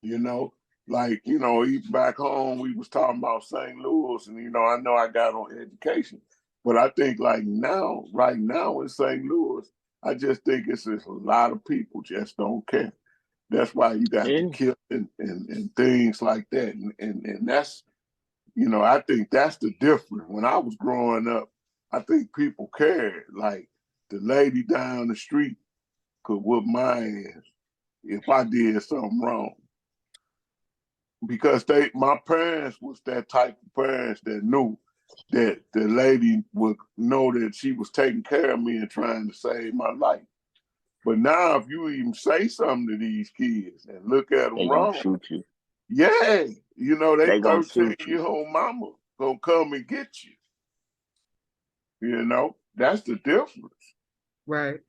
You know, like, even back home, we was talking about St. Louis, and I know I got on education, but I think like now, right now in St. Louis, I just think it's just a lot of people just don't care. That's why you got the Yeah. killing and things like that, and that's I think that's the difference. When I was growing up, I think people cared. Like the lady down the street could whoop my ass if I did something wrong. Because my parents was that type of parents that knew that the lady would know that she was taking care of me and trying to save my life. But now, if you even say something to these kids and look at them They gonna wrong, shoot you. yeah, they They gonna 13 shoot you. year old mama gonna come and get you. That's the difference. Right.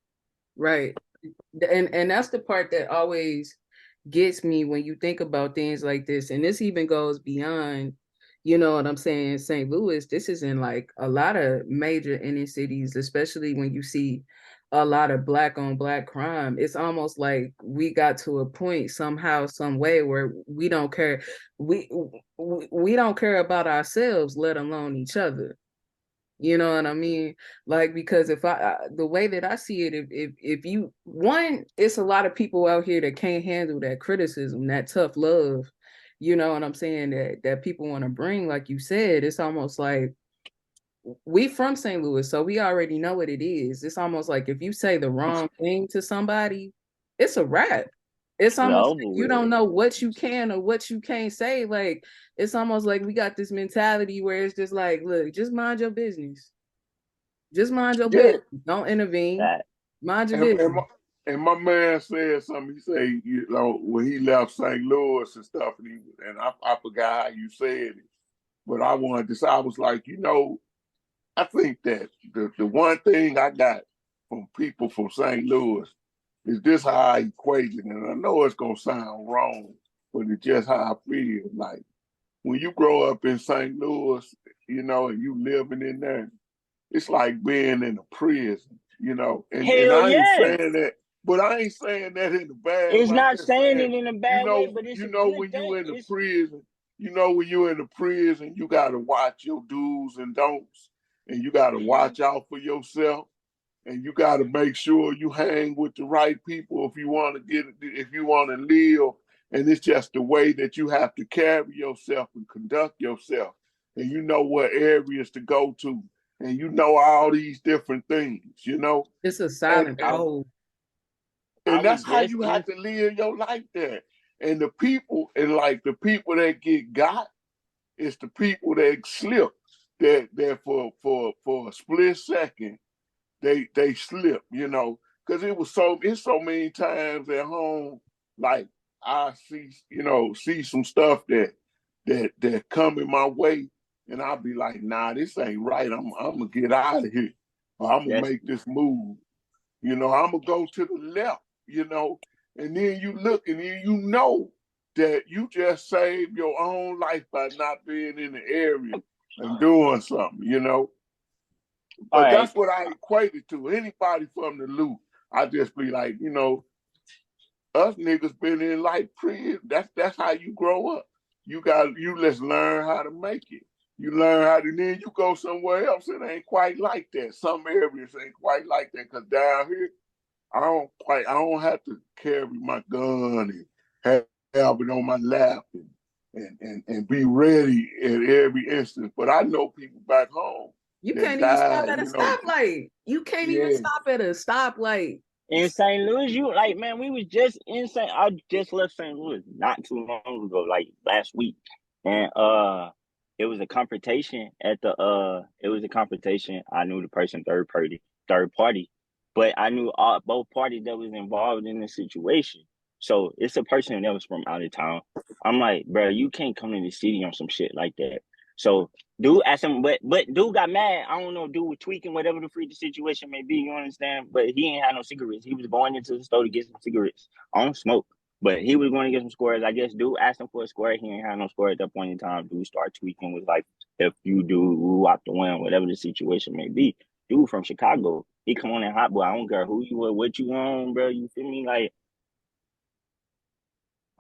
Right. And that's the part that always gets me when you think about things like this. And this even goes beyond, you know what I'm saying, St. Louis. This is in like a lot of major inner cities, especially when you see a lot of black on black crime. It's almost like we got to a point somehow, some way where we don't care. We don't care about ourselves, let alone each other. You know what I mean? Like, because if the way that I see it, if you, one, it's a lot of people out here that can't handle that criticism, that tough love, you know what I'm saying, that people want to bring, like you said. It's almost like we from St. Louis, so we already know what it is. It's almost like if you say the wrong thing to somebody, it's a wrap. It's It's almost over like you with. don't know what you can or what you can't say. Like, it's almost like we got this mentality where it's just like, look, just mind your business. Just mind your Yeah, business. Don't intervene. That Mind your and, and, business. my, and my man said something. He said, when he left St. Louis and stuff, and I forgot how you said it, but I wanted to say, I was like, I think that the one thing I got from people from St. Louis is this how I equate it. And I know it's going to sound wrong, but it's just how I feel. Like when you grow up in St. Louis, and you living in there, it's like being in a prison, and hell I ain't yeah. saying that, but I ain't saying that in a bad It's way. I'm not just saying saying, it in a bad way, but it's a good when you thing. in the It's prison, when you in the prison, you got to watch your do's and don'ts, and you got to watch out for yourself, and you got to make sure you hang with the right people if you want to live. And it's just the way that you have to carry yourself and conduct yourself, and you know what areas to go to, and you know all these different things. It's a And silent I code. I and was that's how just you in have to live your life there. And the people, and like the people that get got, it's the people that slip. That for a split second they slip, because it's so many times at home, like I see some stuff that come in my way, and I'll be like, nah, this ain't right. I'm gonna get out of here, or I'm gonna that's make this move. I'm gonna go to the left, and then you look and then that you just saved your own life by not being in the area and doing something. all But right. that's what I equate it to. Anybody from the loop, I just be like, us niggas been in life prison. That's how you grow up. You just learn how to make it. You learn how to then you go somewhere else. It ain't quite like that. Some areas ain't quite like that. Cause down here, I don't have to carry my gun and have it on my lap and be ready at every instant. But I know people back home You that can't even stop died, at a stoplight. You can't even yeah. stop at a stoplight. In St. Louis, you like, man, we was just in St. I just left St. Louis not too long ago, like last week. And it was a confrontation at the it was a confrontation. I knew the person third party, but I knew both parties that was involved in the situation. So it's a person that was from out of town. I'm like, bro, you can't come to the city on some shit like that. So dude asked him, but dude got mad. I don't know, dude was tweaking whatever the freak the situation may be. You understand? But he ain't had no cigarettes. He was going into the store to get some cigarettes. I don't smoke, but he was going to get some squares. I guess dude asked him for a square. He ain't had no square at that point in time. Dude started tweaking. Was like, if you do woo out the wind, whatever the situation may be. Dude from Chicago, he come on in hot boy. I don't care who you are, what you on, bro. You feel me? Like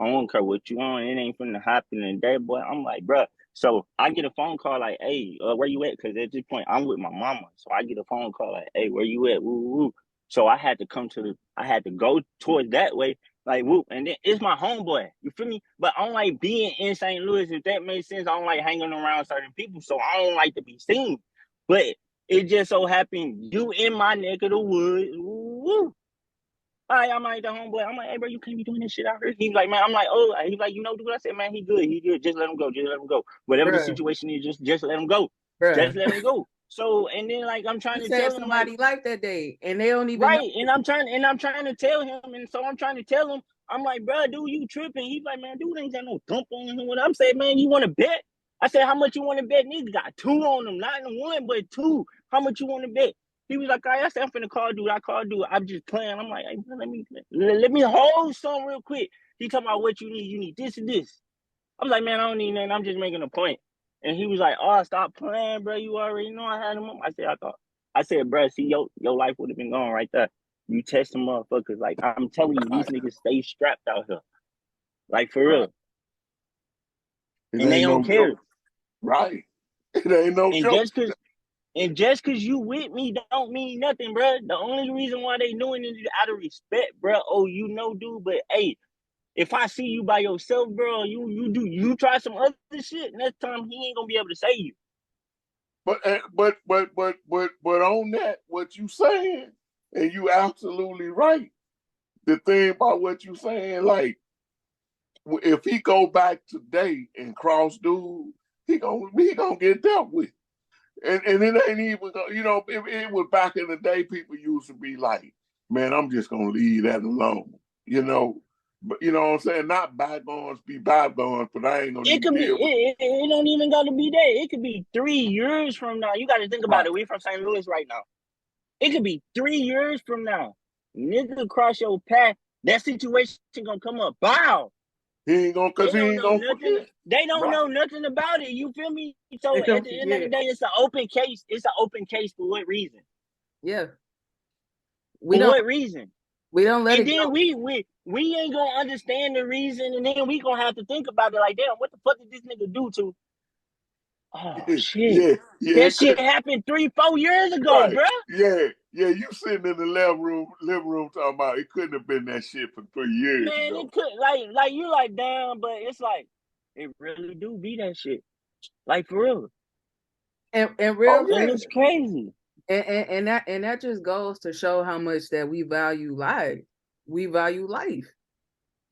I don't care what you on. It ain't finna happen in that, boy. I'm like, bruh. So I get a phone call like, hey, where you at? Because at this point, I'm with my mama. So I get a phone call like, hey, where you at? Woo, woo, woo. So I had to go towards that way, like, whoop. And then it's my homeboy. You feel me? But I don't like being in St. Louis, if that makes sense. I don't like hanging around certain people. So I don't like to be seen. But it just so happened you in my neck of the woods. Woo, woo. Hi, I'm like the homeboy. I'm like, hey, bro, you can't be doing this shit out here. He's like, man, I'm like, oh, he's like, dude. I said, man, he good. He good. Just let him go. Just let him go. Whatever the Bruh, situation is, just let him go. bruh. Just let him go. So, and then like I'm trying You to said tell him like, somebody like that day, and they don't even know. right, and I'm trying to tell him, and so I'm trying to tell him, I'm like, bro, dude, you tripping? He's like, man, dude ain't got no dump on him. What I'm saying, man, you want to bet? I said, how much you want to bet? Nigga got two on them, not in one, but two. How much you want to bet? He was like, all right, I said, I'm finna call dude. I called dude. I'm just playing. I'm like, hey, bro, let me hold some real quick. He talking about what you need. You need this and this. I was like, man, I don't need nothing. I'm just making a point. And he was like, oh, stop playing, bro. You already know I had him up. I said, bro, see, your life would have been gone right there. You test them motherfuckers. Like, I'm telling you, these niggas stay strapped out here. Like, for real. It And they ain't don't no care. joke. Right. It ain't no And joke. just cause you with me don't mean nothing, bro. The only reason why they doing it is out of respect, bro. Oh, you know, dude, but hey, if I see you by yourself, bro, you try some other shit, next time he ain't gonna be able to say you. But on that, what you saying, and you absolutely right. The thing about what you saying, like, if he go back today and cross dude, he gonna get dealt with. And it ain't even, it was back in the day, people used to be like, man, I'm just going to leave that alone, But you know what I'm saying? Not bygones be bygones, but I ain't going to It even could be, deal with it don't even got to be that. It could be 3 years from now. You got to think about right. it. We from St. Louis right now. It could be 3 years from now. Nigga cross your path, that situation gonna come up. Bow. He ain't going to, because They he don't ain't know going to nothing. forget. They don't Right. know nothing about it. You feel me? They So at don't the end of the forget. day, it's an open case. It's an open case for what reason? Yeah, For what reason? we don't let And it then go. we ain't gonna understand the reason, and then we gonna have to think about it. Like, damn, what the fuck did this nigga do to? Oh shit, Yeah, that shit happened 3-4 years ago, right. bruh. Yeah, you sitting in the living room talking about it couldn't have been that shit for 3 years Man, ago. it could like you like damn, but it's like it really do be that shit. Like for real. And Oh real, And yeah, it's crazy. and that just goes to show how much that we value life. We value life.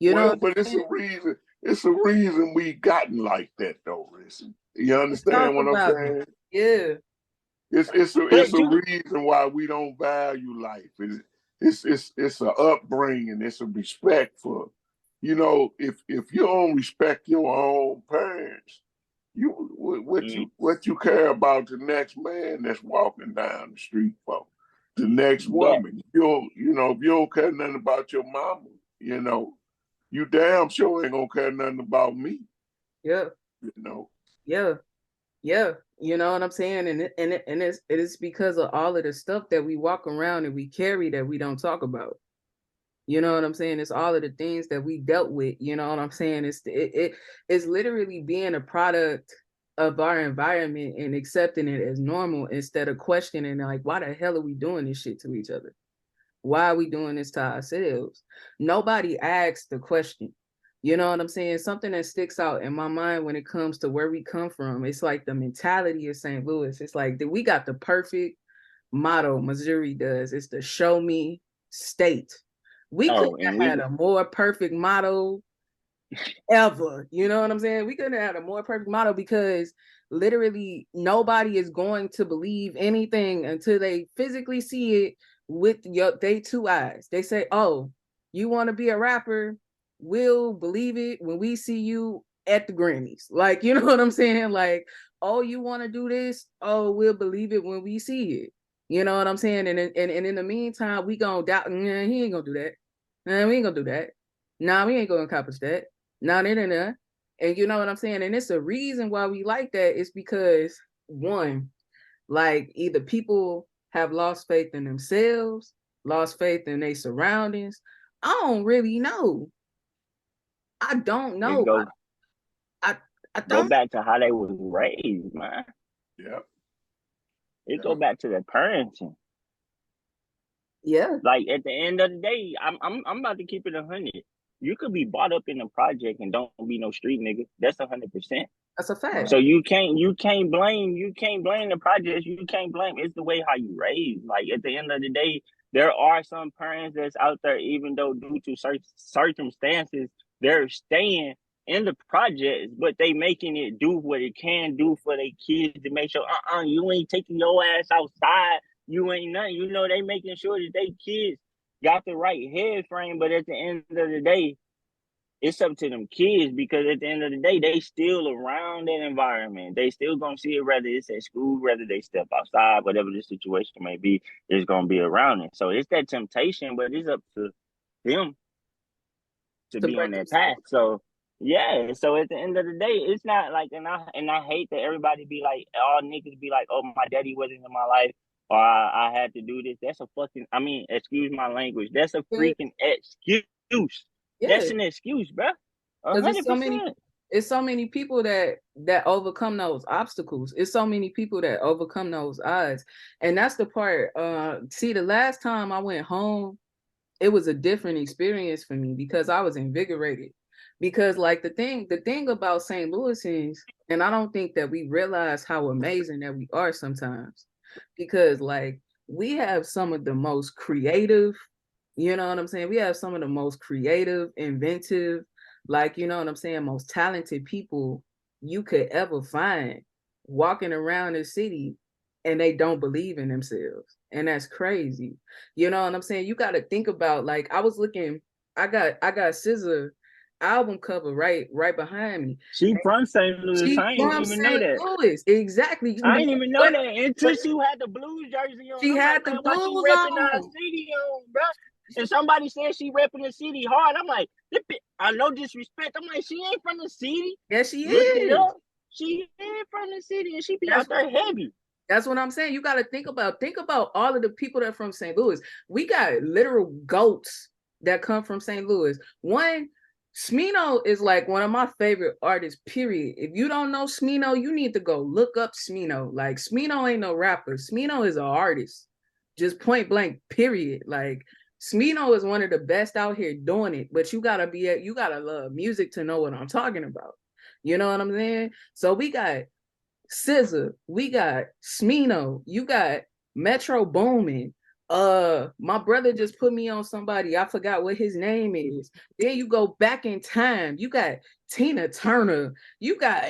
You know well, what but I'm it's saying? a reason. It's a reason we gotten like that, though. Listen, you Let's talk understand what I'm about it. saying? Yeah. It's But a you reason why we don't value life. It's an upbringing. It's a respect for, if you don't respect your own parents, what you care about the next man that's walking down the street for, the next that woman. If you don't care nothing about your mama, you damn sure ain't gonna care nothing about me. Yeah. You know. Yeah. Yeah. You know what I'm saying? And it's because of all of the stuff that we walk around and we carry that we don't talk about. You know what I'm saying? It's all of the things that we dealt with. You know what I'm saying? It's literally being a product of our environment and accepting it as normal instead of questioning like, why the hell are we doing this shit to each other? Why are we doing this to ourselves? Nobody asks the question. You know what I'm saying? Something that sticks out in my mind when it comes to where we come from. It's like the mentality of St. Louis. It's like that we got the perfect motto. Missouri does. It's the show me state. We couldn't and have had we a more perfect motto ever. You know what I'm saying? We couldn't have had a more perfect motto because literally nobody is going to believe anything until they physically see it with they two eyes. They say, "Oh, you want to be a rapper? We'll believe it when we see you at the Grammys." Like, you know what I'm saying? Like, "Oh, you want to do this? Oh, we'll believe it when we see it." You know what I'm saying? And in the meantime, we gonna doubt. Nah, he ain't gonna do that. Nah, we ain't gonna do that. Nah, we ain't gonna accomplish that. Nah, nah, nah, nah. And you know what I'm saying? And it's a reason why we like that is because one, like either people have lost faith in themselves, lost faith in their surroundings. I don't really know. I don't It know. go I go don't. back to how they was raised, man. Yeah. It Yeah. go back to their parenting. Yeah, Like at the end of the day, I'm about to keep it 100. You could be brought up in a project and don't be no street nigga. That's 100%. that's a fact. So you can't blame the projects. You can't blame, it's the way how you raise. Like at the end of the day, there are some parents that's out there, even though due to circumstances, they're staying in the projects, but they making it do what it can do for their kids to make sure you ain't taking your ass outside. You ain't nothing. They making sure that they kids got the right head frame, but at the end of the day, it's up to them kids, because at the end of the day, they still around that environment. They still gonna see it, whether it's at school, whether they step outside, whatever the situation may be, it's gonna be around it. So it's that temptation, but it's up to them to To be on break that path. themselves. So yeah, so at the end of the day, it's not like, and I hate that everybody be like, all niggas be like, oh, my daddy wasn't in my life, or I had to do this. That's a fucking, excuse my language, that's a Yeah, freaking excuse. yeah, That's an excuse, bro. A because hundred percent. it's so many people that overcome those obstacles. It's so many people that overcome those odds, and that's the part. See, the last time I went home, it was a different experience for me because I was invigorated. Because like the thing about St. Louis is, and I don't think that we realize how amazing that we are sometimes. Because like we have some of the most creative, you know what I'm saying? We have some of the most creative, inventive, like, you know what I'm saying, most talented people you could ever find walking around the city, and they don't believe in themselves. And that's crazy. You know what I'm saying? You got to think about, like, I was looking, I got SZA album cover right behind me. She from St. Louis. She I ain't from even know St. that. Louis. Exactly. I ain't even know But, that but until she had the Blues jersey on. she I'm like, had the man, why she blues repping our on. city on, bro? And somebody said she repping the city hard. I'm like, I know disrespect. I'm like, she ain't from the city. Yeah, she Looked it is. up. She ain't from the city, and she be That's out there heavy. That's what I'm saying. You got to think about all of the people that are from St. Louis. We got literal goats that come from St. Louis. One, Smino is like one of my favorite artists, period. If you don't know Smino, you need to go look up Smino. Like, Smino ain't no rapper. Smino is an artist. Just point blank, period. Like, Smino is one of the best out here doing it, but you gotta love music to know what I'm talking about. You know what I'm saying? So we got SZA, we got Smino, you got Metro Boomin. My brother just put me on somebody. I forgot what his name is. Then you go back in time. You got Tina Turner. You got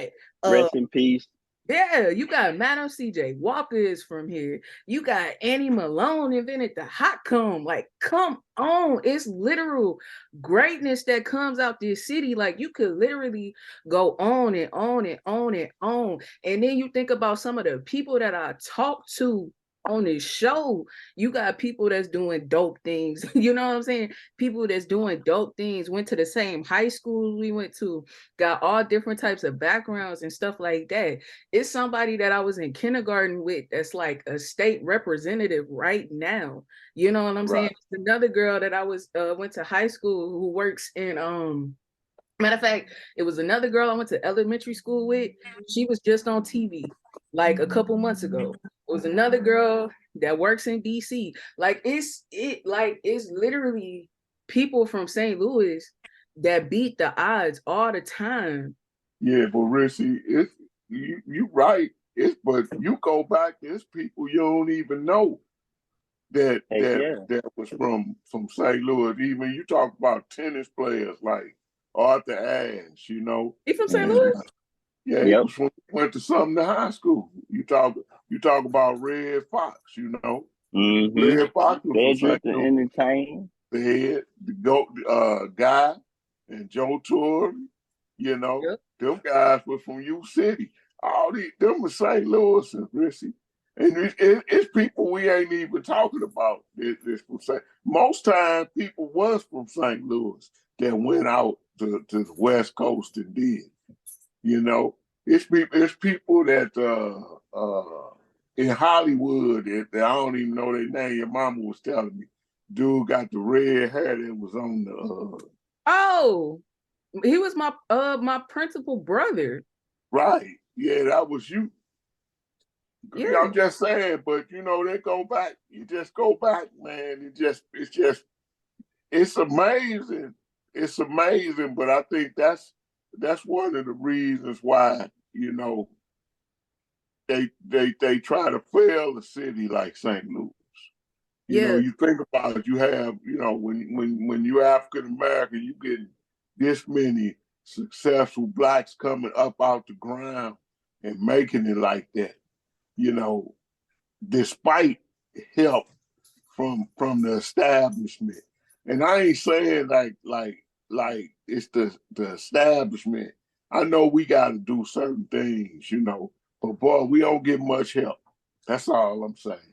Rest in peace. yeah, you got Madam CJ Walker is from here. You got Annie Malone invented the hot comb. Like, come on. It's literal greatness that comes out this city. Like, you could literally go on and on and on and on. And then you think about some of the people that I talked to on this show. You got people that's doing dope things. You know what I'm saying? People that's doing dope things, went to the same high school we went to, got all different types of backgrounds and stuff like that. It's somebody that I was in kindergarten with that's like a state representative right now. You know what I'm saying? Right. It's another girl that I was went to high school who works in matter of fact, it was another girl I went to elementary school with. She was just on TV like a couple months ago. It was another girl that works in DC. Like, it's literally people from St. Louis that beat the odds all the time. Yeah, but Richie, it's you right. But you go back, there's people you don't even know that Heck that yeah. that was from St. Louis. Even you talk about tennis players like Arthur Ashe, He from St. and Louis? yeah, he Yep. went to Sumner High School. You talk about Red Fox. Mm-hmm. Red Fox was from Cedric St. the Louis. Entertainer. The head, the goat guy, and Joe Torre, Yep. them guys were from U City. All them were St. Louis and Richie. And it's people we ain't even talking about. This from most times people was from St. Louis that went out to the West Coast and did. It's people that in Hollywood that I don't even know their name. Your mama was telling me. Dude got the red hair that was on the Oh, He was my principal brother. Right. Yeah, that was you. Yeah. I'm just saying, but they go back. You just go back, man. It's amazing. It's amazing, but I think that's one of the reasons why, they try to fail a city like St. Louis. Yeah. You think about it, you have, when you're African American, you get this many successful blacks coming up out the ground and making it like that, you know, despite help from the establishment. And I ain't saying like it's the establishment. I know we got to do certain things, but boy, we don't get much help. That's all I'm saying.